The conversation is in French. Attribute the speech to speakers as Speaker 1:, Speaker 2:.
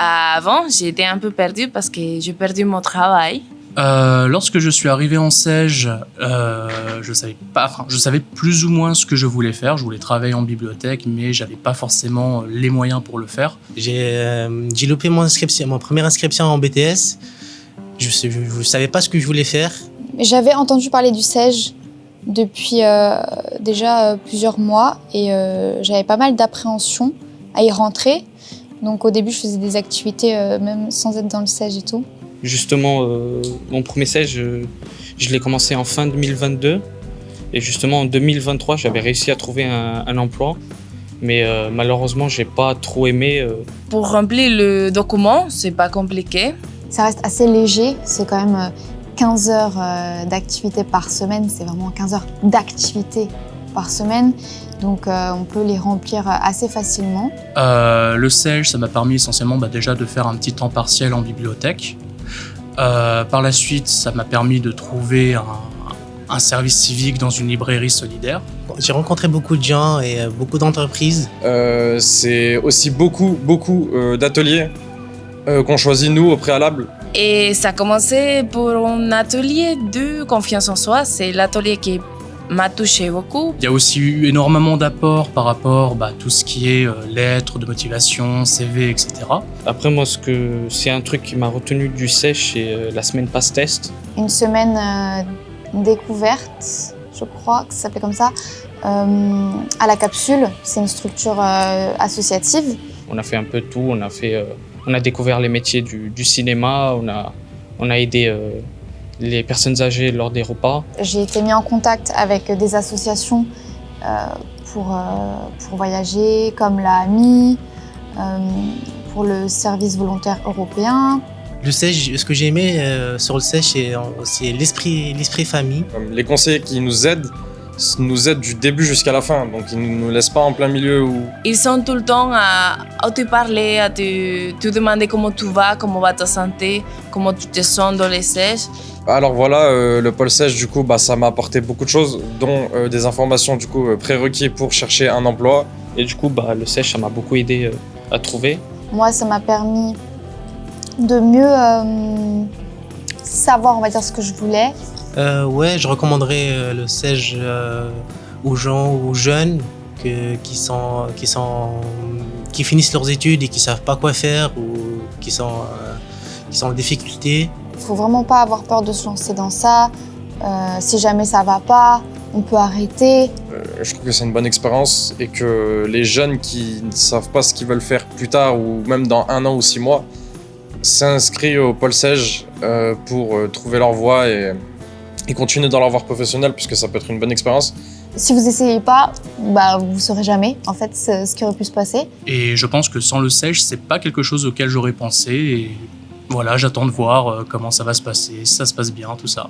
Speaker 1: Avant, j'étais un peu perdue parce que j'ai perdu mon travail.
Speaker 2: Lorsque je suis arrivé en SEJ, je savais plus ou moins ce que je voulais faire. Je voulais travailler en bibliothèque, mais j'avais pas forcément les moyens pour le faire.
Speaker 3: J'ai loupé mon première inscription en BTS. Je savais pas ce que je voulais faire.
Speaker 4: J'avais entendu parler du SEJ depuis déjà plusieurs mois et j'avais pas mal d'appréhension à y rentrer. Donc au début, je faisais des activités même sans être dans le SEJ et tout.
Speaker 5: Justement, mon premier SEJ, je l'ai commencé en fin 2022. Et justement, en 2023, j'avais réussi à trouver un emploi. Mais malheureusement, j'ai pas trop aimé.
Speaker 1: Pour remplir le document, c'est pas compliqué.
Speaker 4: Ça reste assez léger, c'est quand même 15 heures d'activité par semaine. C'est vraiment 15 heures d'activité par semaine. Donc on peut les remplir assez facilement.
Speaker 2: Le SEJ, ça m'a permis essentiellement déjà de faire un petit temps partiel en bibliothèque. Par la suite, ça m'a permis de trouver un service civique dans une librairie solidaire.
Speaker 3: J'ai rencontré beaucoup de gens et beaucoup d'entreprises.
Speaker 6: C'est aussi beaucoup d'ateliers qu'on choisit nous au préalable.
Speaker 1: Et ça a commencé pour un atelier de confiance en soi. C'est l'atelier qui m'a touché beaucoup.
Speaker 2: Il y a aussi eu énormément d'apports par rapport à tout ce qui est lettres de motivation, CV, etc.
Speaker 5: Après, moi, c'est un truc qui m'a retenu du SEJ, c'est la semaine passe-test.
Speaker 4: Une semaine découverte, je crois que ça s'appelait comme ça, à la Capsule. C'est une structure associative.
Speaker 5: On a fait un peu de tout. On a découvert les métiers du cinéma. On a aidé les personnes âgées lors des repas.
Speaker 4: J'ai été mis en contact avec des associations pour voyager, comme la AMI, pour le service volontaire européen.
Speaker 3: Le SEJ, ce que j'ai aimé sur le SEJ, c'est l'esprit famille.
Speaker 6: Les conseillers qui nous aident du début jusqu'à la fin, donc ils ne nous laissent pas en plein milieu.
Speaker 1: Ils sont tout le temps à te parler, à te demander comment tu vas, comment va ta santé, comment tu te sens dans les SEJ.
Speaker 6: Alors voilà, le pôle SEJ, du coup, ça m'a apporté beaucoup de choses, dont des informations du coup prérequis pour chercher un emploi.
Speaker 5: Et du coup, le SEJ, ça m'a beaucoup aidé à trouver.
Speaker 4: Moi, ça m'a permis de mieux savoir, on va dire, ce que je voulais.
Speaker 3: Ouais, je recommanderais le SEJ aux gens, aux jeunes qui finissent leurs études et qui savent pas quoi faire ou qui sont en difficulté.
Speaker 4: Il faut vraiment pas avoir peur de se lancer dans ça. Si jamais ça va pas, on peut arrêter.
Speaker 6: Je trouve que c'est une bonne expérience et que les jeunes qui ne savent pas ce qu'ils veulent faire plus tard ou même dans 1 an ou 6 mois s'inscrivent au pôle SEJ pour trouver leur voie et continuer dans leur voie professionnelle, puisque ça peut être une bonne expérience.
Speaker 4: Si vous essayez pas, vous saurez jamais en fait ce qui aurait pu se passer.
Speaker 2: Et je pense que sans le SEJ, c'est pas quelque chose auquel j'aurais pensé. Et voilà, j'attends de voir comment ça va se passer, si ça se passe bien, tout ça.